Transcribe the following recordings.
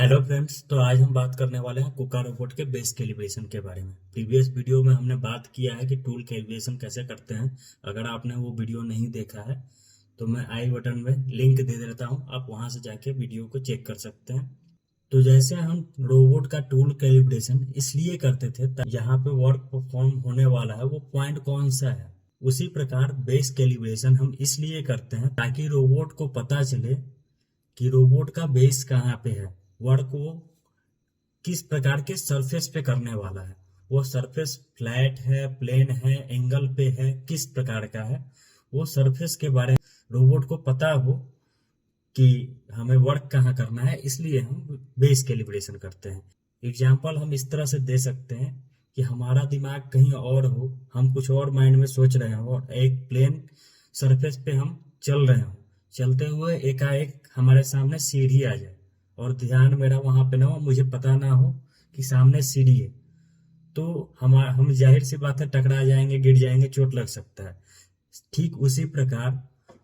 Hello friends. तो आज हम बात करने वाले हैं कुका रोबोट के बेस कैलिब्रेशन के बारे में। प्रीवियस वीडियो में हमने बात किया है कि टूल कैलिब्रेशन कैसे करते हैं। अगर आपने वो वीडियो नहीं देखा है तो मैं आई बटन में लिंक दे देता हूँ, आप वहां से जाके वीडियो को चेक कर सकते हैं। तो जैसे हम रोबोट का टूल कैलिब्रेशन इसलिए करते थे यहाँ पे वर्क परफॉर्म होने वाला है वो पॉइंट कौन सा है, उसी प्रकार बेस कैलिब्रेशन हम इसलिए करते हैं ताकि रोबोट को पता चले कि रोबोट का बेस कहाँ पे है, वर्क वो किस प्रकार के सरफेस पे करने वाला है। वो सरफेस फ्लैट है, प्लेन है, एंगल पे है, किस प्रकार का है, वो सरफेस के बारे में रोबोट को पता हो कि हमें वर्क कहाँ करना है। इसलिए हम बेस कैलिब्रेशन करते हैं। एग्जाम्पल हम इस तरह से दे सकते हैं कि हमारा दिमाग कहीं और हो, हम कुछ और माइंड में सोच रहे हो और एक प्लेन सरफेस पे हम चल रहे हो, चलते हुए एकाएक हमारे सामने सीढ़ी आ जाए और ध्यान मेरा वहां पे ना हो, मुझे पता ना हो कि सामने सीढ़ी है, तो हम जाहिर सी बात है टकरा जाएंगे, गिर जाएंगे, चोट लग सकता है। ठीक उसी प्रकार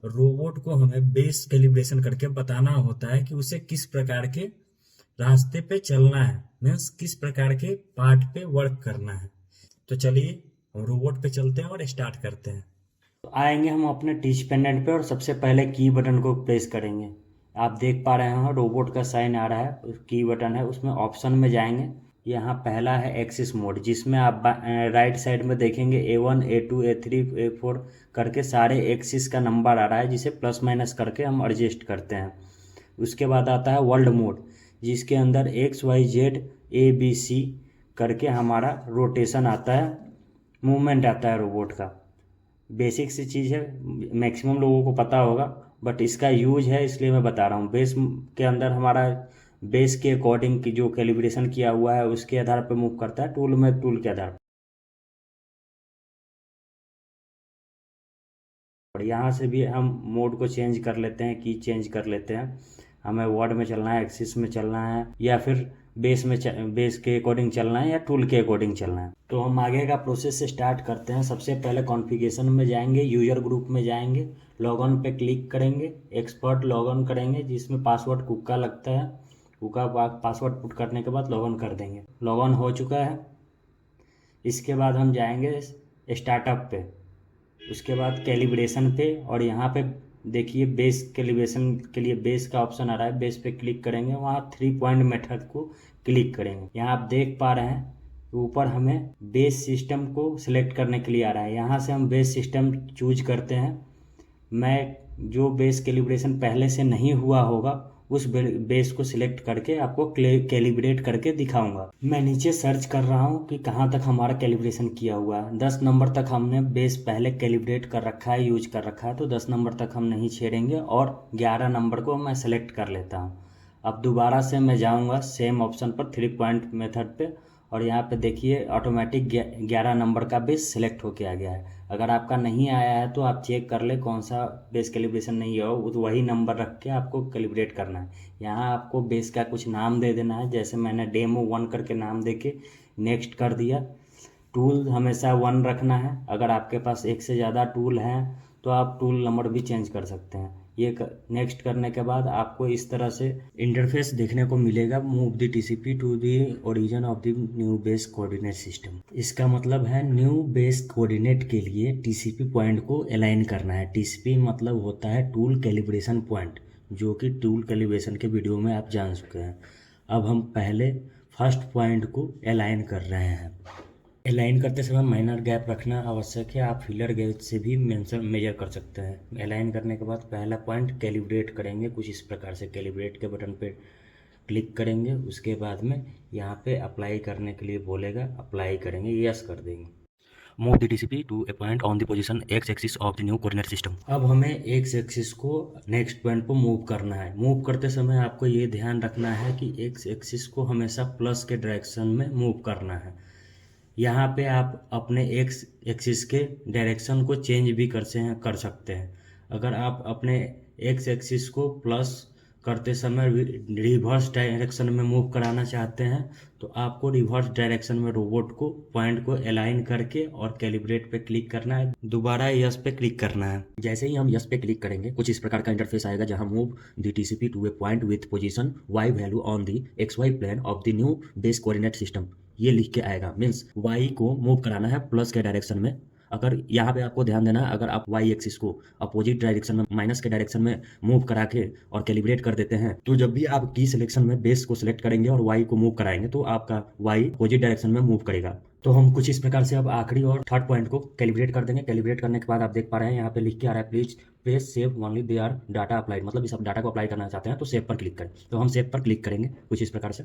रोबोट को हमें बेस कैलिब्रेशन करके बताना होता है कि उसे किस प्रकार के रास्ते पे चलना है, मीन्स किस प्रकार के पार्ट पे वर्क करना है। तो चलिए हम रोबोट पे चलते हैं और स्टार्ट करते हैं। तो आएंगे हम अपने टीच पेंडेंट पे और सबसे पहले की बटन को प्रेस करेंगे। आप देख पा रहे हैं रोबोट का साइन आ रहा है, की बटन है, उसमें ऑप्शन में जाएंगे। यहाँ पहला है एक्सिस मोड, जिसमें आप राइट साइड में देखेंगे A1 A2 A3 A4 करके सारे एक्सिस का नंबर आ रहा है, जिसे प्लस माइनस करके हम एडजस्ट करते हैं। उसके बाद आता है वर्ल्ड मोड, जिसके अंदर XYZ ABC करके हमारा रोटेशन आता है, मूवमेंट आता है रोबोट का। बेसिक सी चीज़ है, मैक्सिमम लोगों को पता होगा, बट इसका यूज है इसलिए मैं बता रहा हूँ। बेस के अंदर हमारा बेस के अकॉर्डिंग की जो कैलिब्रेशन किया हुआ है उसके आधार पर मूव करता है, टूल में टूल के आधार पर। और यहाँ से भी हम मोड को चेंज कर लेते हैं, की चेंज कर लेते हैं। हमें वर्ड में चलना है, एक्सिस में चलना है, या फिर बेस के अकॉर्डिंग चलना है, या टूल के अकॉर्डिंग चलना है। तो हम आगे का प्रोसेस से स्टार्ट करते हैं। सबसे पहले कॉन्फ़िगरेशन में जाएंगे, यूजर ग्रुप में जाएंगे, लॉगऑन पे क्लिक करेंगे, एक्सपर्ट लॉगऑन करेंगे, जिसमें पासवर्ड कुक्का लगता है। कुक्का पासवर्ड पुट करने के बाद लॉगऑन कर देंगे। लॉगऑन हो चुका है। इसके बाद हम जाएंगे स्टार्टअप पे, उसके बाद कैलिब्रेशन पे, और यहाँ पे देखिए बेस कैलिब्रेशन के लिए बेस का ऑप्शन आ रहा है। बेस पे क्लिक करेंगे, वहाँ 3 पॉइंट मेथड को क्लिक करेंगे। यहाँ आप देख पा रहे हैं ऊपर हमें बेस सिस्टम को सिलेक्ट करने के लिए आ रहा है। यहाँ से हम बेस सिस्टम चूज करते हैं। मैं जो बेस कैलिब्रेशन पहले से नहीं हुआ होगा उस बेस को सिलेक्ट करके आपको कैलिब्रेट करके दिखाऊंगा। मैं नीचे सर्च कर रहा हूँ कि कहाँ तक हमारा कैलिब्रेशन किया हुआ है। 10 नंबर तक हमने बेस पहले कैलिब्रेट कर रखा है, यूज कर रखा है, तो 10 नंबर तक हम नहीं छेड़ेंगे और 11 नंबर को मैं सेलेक्ट कर लेता हूँ। अब दोबारा से मैं जाऊँगा सेम ऑप्शन पर, 3 पॉइंट मेथड पे, और यहाँ पे देखिए ऑटोमेटिक 11 नंबर का बेस सिलेक्ट होके आ गया है। अगर आपका नहीं आया है तो आप चेक कर ले कौन सा बेस कैलिब्रेशन नहीं हो, तो वही नंबर रख के आपको कैलिब्रेट करना है। यहाँ आपको बेस का कुछ नाम दे देना है, जैसे मैंने डेमो 1 करके नाम दे के नेक्स्ट कर दिया। टूल हमेशा 1 रखना है। अगर आपके पास एक से ज़्यादा टूल हैं तो आप टूल नंबर भी चेंज कर सकते हैं। ये नेक्स्ट करने के बाद आपको इस तरह से इंटरफेस देखने को मिलेगा, move the TCP to the origin of the new base coordinate system. इसका मतलब है न्यू बेस कोऑर्डिनेट के लिए टीसीपी पॉइंट को अलाइन करना है। टीसीपी मतलब होता है टूल कैलिब्रेशन पॉइंट, जो कि टूल कैलिब्रेशन के वीडियो में आप जान चुके हैं। अब हम पहले फर्स्ट पॉइंट को अलाइन कर रहे हैं। अलाइन करते समय माइनर गैप रखना आवश्यक है। आप फिलर गेज से भी मेजर कर सकते हैं। अलाइन करने के बाद पहला पॉइंट कैलिब्रेट करेंगे कुछ इस प्रकार से। कैलिब्रेट के बटन पे क्लिक करेंगे, उसके बाद में यहाँ पे अप्लाई करने के लिए बोलेगा, अप्लाई करेंगे, यस कर देंगे। Move the TCP to a point on the position X axis of the new coordinate system. अब हमें एक्स एक्सिस को नेक्स्ट पॉइंट पर मूव करना है। मूव करते समय आपको ये ध्यान रखना है कि एक्स एक्सिस को हमेशा प्लस के डायरेक्शन में मूव करना है। यहाँ पे आप अपने एक्स एक्सिस के डायरेक्शन को चेंज भी कर सकते हैं। अगर आप अपने एक्स एक्सिस को प्लस करते समय रिवर्स डायरेक्शन में मूव कराना चाहते हैं तो आपको रिवर्स डायरेक्शन में रोबोट को पॉइंट को अलाइन करके और कैलिब्रेट पे क्लिक करना है, दोबारा यस पे क्लिक करना है। जैसे ही हम यस पे क्लिक करेंगे कुछ इस प्रकार का इंटरफेस आएगा जहां move the TCP to a point with position y value on the xy plane of the new base coordinate system, ये लिख के आएगा। मीन्स y को मूव कराना है प्लस के डायरेक्शन में। अगर यहाँ पे आपको ध्यान देना है, अगर आप y एक्सिस को अपोजिट डायरेक्शन में माइनस के डायरेक्शन में मूव करा के और कैलिब्रेट कर देते हैं तो जब भी आप की सिलेक्शन में बेस को सिलेक्ट करेंगे और y को मूव कराएंगे तो आपका y अपोजिट डायरेक्शन में मूव करेगा। तो हम कुछ इस प्रकार से अब आखिरी और थर्ड पॉइंट को कैलिब्रेट कर देंगे। कैलिब्रेट करने के बाद आप देख पा रहे हैं यहाँ पे लिख के आ रहा है please press save only they are data applied, मतलब इस डाटा को अप्लाई करना चाहते हैं तो सेव पर क्लिक करें। तो हम सेव पर क्लिक करेंगे कुछ इस प्रकार से।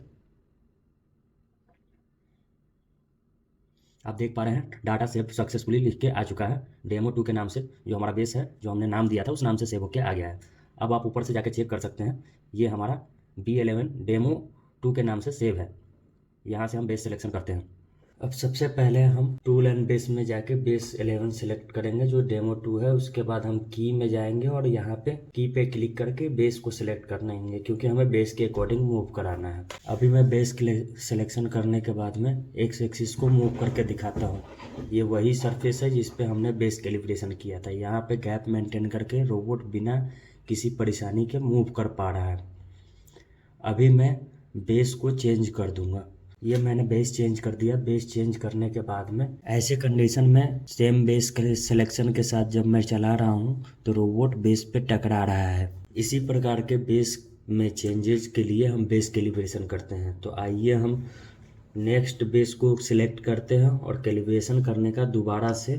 आप देख पा रहे हैं डाटा सेव सक्सेसफुली लिख के आ चुका है। डेमो 2 के नाम से जो हमारा बेस है, जो हमने नाम दिया था उस नाम से सेव होके आ गया है। अब आप ऊपर से जाके चेक कर सकते हैं, ये हमारा B11 डेमो 2 के नाम से सेव है। यहाँ से हम बेस सिलेक्शन करते हैं। अब सबसे पहले हम टूल एंड बेस में जाके बेस 11 सेलेक्ट करेंगे जो डेमो 2 है। उसके बाद हम की में जाएंगे और यहाँ पे की पे क्लिक करके बेस को सिलेक्ट करना है क्योंकि हमें बेस के अकॉर्डिंग मूव कराना है। अभी मैं बेस सिलेक्शन करने के बाद में एक्स एक्सिस को मूव करके दिखाता हूँ। ये वही सरफेस है जिस पे हमने बेस कैलिब्रेशन किया था। यहाँ पे गैप मेंटेन करके रोबोट बिना किसी परेशानी के मूव कर पा रहा है। अभी मैं बेस को चेंज कर दूंगा। ये मैंने बेस चेंज कर दिया। बेस चेंज करने के बाद में ऐसे कंडीशन में सेम बेस के सिलेक्शन के साथ जब मैं चला रहा हूँ तो रोबोट बेस पे टकरा रहा है। इसी प्रकार के बेस में चेंजेस के लिए हम बेस कैलिब्रेशन करते हैं। तो आइए हम नेक्स्ट बेस को सिलेक्ट करते हैं और कैलिब्रेशन करने का दोबारा से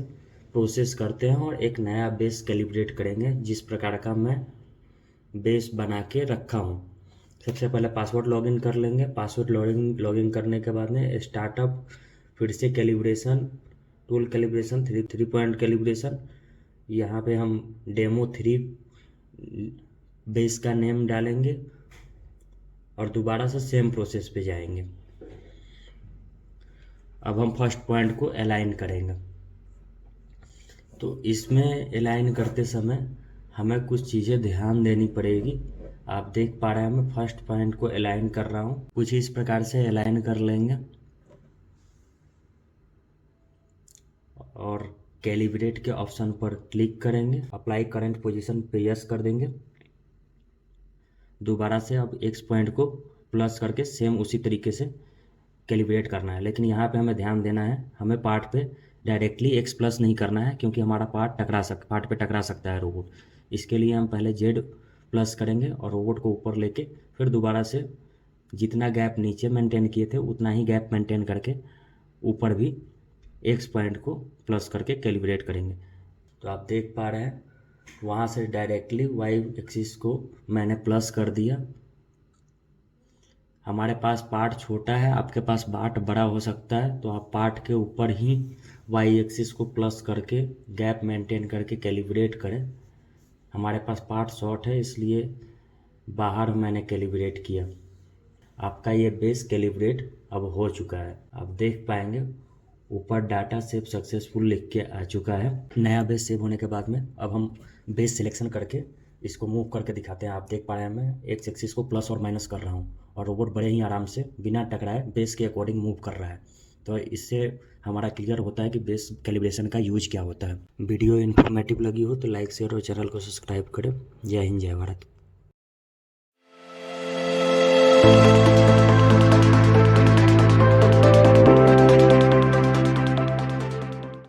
प्रोसेस करते हैं और एक नया बेस कैलिब्रेट करेंगे जिस प्रकार का मैं बेस बना के रखा हूँ। सबसे पहले पासवर्ड लॉगिन कर लेंगे। पासवर्ड लॉगिन करने के बाद में स्टार्टअप, फिर से calibration, tool calibration, three point calibration. यहाँ पे हम डेमो 3 बेस का नेम डालेंगे और दोबारा से सेम प्रोसेस पे जाएंगे। अब हम फर्स्ट पॉइंट को अलाइन करेंगे। तो इसमें अलाइन करते समय हमें कुछ चीज़ें ध्यान देनी पड़ेगी। आप देख पा रहे हैं मैं फर्स्ट पॉइंट को अलाइन कर रहा हूँ। कुछ इस प्रकार से अलाइन कर लेंगे और कैलिब्रेट के ऑप्शन पर क्लिक करेंगे। अप्लाई करंट पोजीशन पे यस कर देंगे। दोबारा से अब एक्स पॉइंट को प्लस करके सेम उसी तरीके से कैलिब्रेट करना है। लेकिन यहाँ पे हमें ध्यान देना है, हमें पार्ट पे डायरेक्टली एक्स प्लस नहीं करना है क्योंकि हमारा पार्ट पे टकरा सकता है रोबोट। इसके लिए हम पहले जेड प्लस करेंगे और रोबोट को ऊपर लेके फिर दोबारा से जितना गैप नीचे मेंटेन किए थे उतना ही गैप मेंटेन करके ऊपर भी एक्स पॉइंट को प्लस करके कैलिब्रेट करेंगे। तो आप देख पा रहे हैं वहाँ से डायरेक्टली वाई एक्सिस को मैंने प्लस कर दिया। हमारे पास पार्ट छोटा है, आपके पास पार्ट बड़ा हो सकता है, तो आप पार्ट के ऊपर ही वाई एक्सिस को प्लस करके गैप मेंटेन करके कैलिब्रेट करें। हमारे पास पार्ट शॉर्ट है इसलिए बाहर मैंने कैलिब्रेट किया। आपका ये बेस कैलिब्रेट अब हो चुका है। आप देख पाएंगे ऊपर डाटा सेव सक्सेसफुल लिख के आ चुका है। नया बेस सेव होने के बाद में अब हम बेस सिलेक्शन करके इसको मूव करके दिखाते हैं। आप देख पा रहे हैं मैं एक्स एक्सिस को प्लस और माइनस कर रहा हूँ और रोबोट बड़े ही आराम से बिना टकराए बेस के अकॉर्डिंग मूव कर रहा है। तो इससे हमारा क्लियर होता है कि बेस कैलिब्रेशन का यूज क्या होता है। वीडियो इन्फॉर्मेटिव लगी हो तो लाइक शेयर और चैनल को सब्सक्राइब करें। जय हिंद, जय भारत।